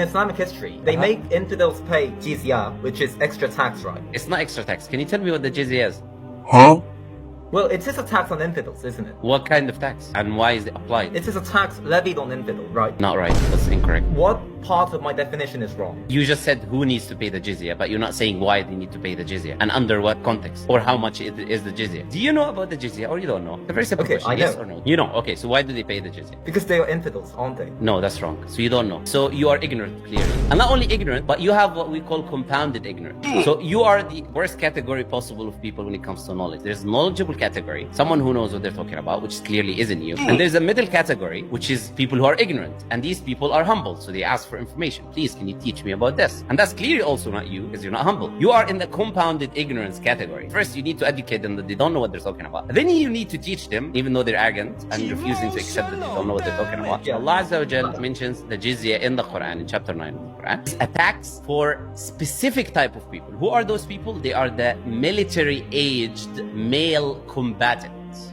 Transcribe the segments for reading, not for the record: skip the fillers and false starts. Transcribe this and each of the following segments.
In Islamic history, they make infidels pay jizya, which is extra tax, right? It's not extra tax. Can you tell me what the jizya is? Huh? Well, it is a tax on infidels, isn't it? What kind of tax? And why is it applied? It is a tax levied on infidels, right? Not right. That's incorrect. What part of my definition is wrong? You just said who needs to pay the jizya, but you're not saying why they need to pay the jizya and under what context or how much it is the jizya. Do you know about the jizya or you don't know? It's a very simple question. I know. Yes or no? You know. Okay, so why do they pay the jizya? Because they are infidels, aren't they? No, that's wrong. So you don't know. So you are ignorant, clearly. And not only ignorant, but you have what we call compounded ignorance. So you are the worst category possible of people when it comes to knowledge. There's knowledgeable category, someone who knows what they're talking about, which clearly isn't you. And there's a middle category, which is people who are ignorant. And these people are humble. So they ask for information. Please, can you teach me about this? And that's clearly also not you, because you're not humble. You are in the compounded ignorance category. First, you need to educate them that they don't know what they're talking about. Then you need to teach them, even though they're arrogant and refusing to accept that they don't know what they're talking about. Allah Azza wa Jal mentions the jizya in the Quran, in chapter 9 of the Quran. It's a tax for specific type of people. Who are those people? They are the military-aged male combatants.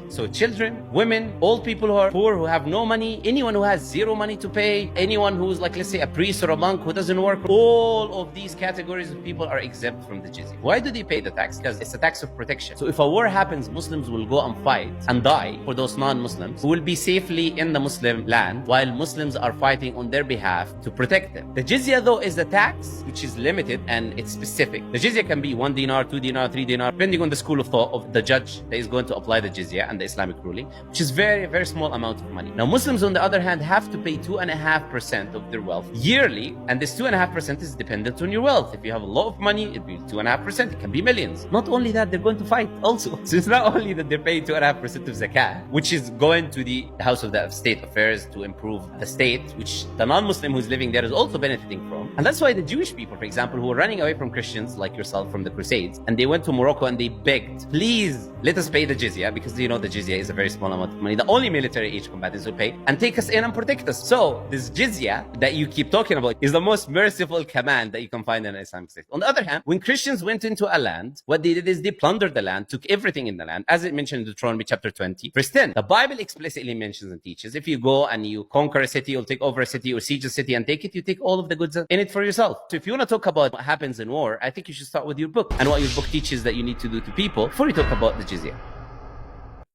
So children, women, old people who are poor, who have no money, anyone who has zero money to pay, anyone who's like, let's say, a priest or a monk who doesn't work, all of these categories of people are exempt from the jizya. Why do they pay the tax? Because it's a tax of protection. So if a war happens, Muslims will go and fight and die for those non-Muslims who will be safely in the Muslim land while Muslims are fighting on their behalf to protect them. The jizya, though, is a tax which is limited and it's specific. The jizya can be 1 dinar, 2 dinar, 3 dinar, depending on the school of thought of the judge that is going to apply the jizya and the Islamic ruling, which is very, very small amount of money. Now, Muslims, on the other hand, have to pay 2.5% of their wealth yearly, and this 2.5% is dependent on your wealth. If you have a lot of money, it'll be 2.5%. It can be millions. Not only that, they're going to fight also. So it's not only that they're paying 2.5% of zakah, which is going to the House of the State Affairs to improve the state, which the non-Muslim who's living there is also benefiting from. And that's why the Jewish people, for example, who were running away from Christians like yourself from the Crusades, and they went to Morocco and they begged, please let us pay the jizya, because you know the jizya is a very small amount of money. The only military age combatants will pay and take us in and protect us. So this jizya that you keep talking about is the most merciful command that you can find in an Islamic state. On the other hand, when Christians went into a land, what they did is they plundered the land, took everything in the land, as it mentioned in Deuteronomy chapter 20, verse 10. The Bible explicitly mentions and teaches, if you go and you conquer a city or take over a city or siege a city and take it, you take all of the goods in it for yourself. So if you want to talk about what happens in war, I think you should start with your book and what your book teaches that you need to do to people before you talk about the jizya.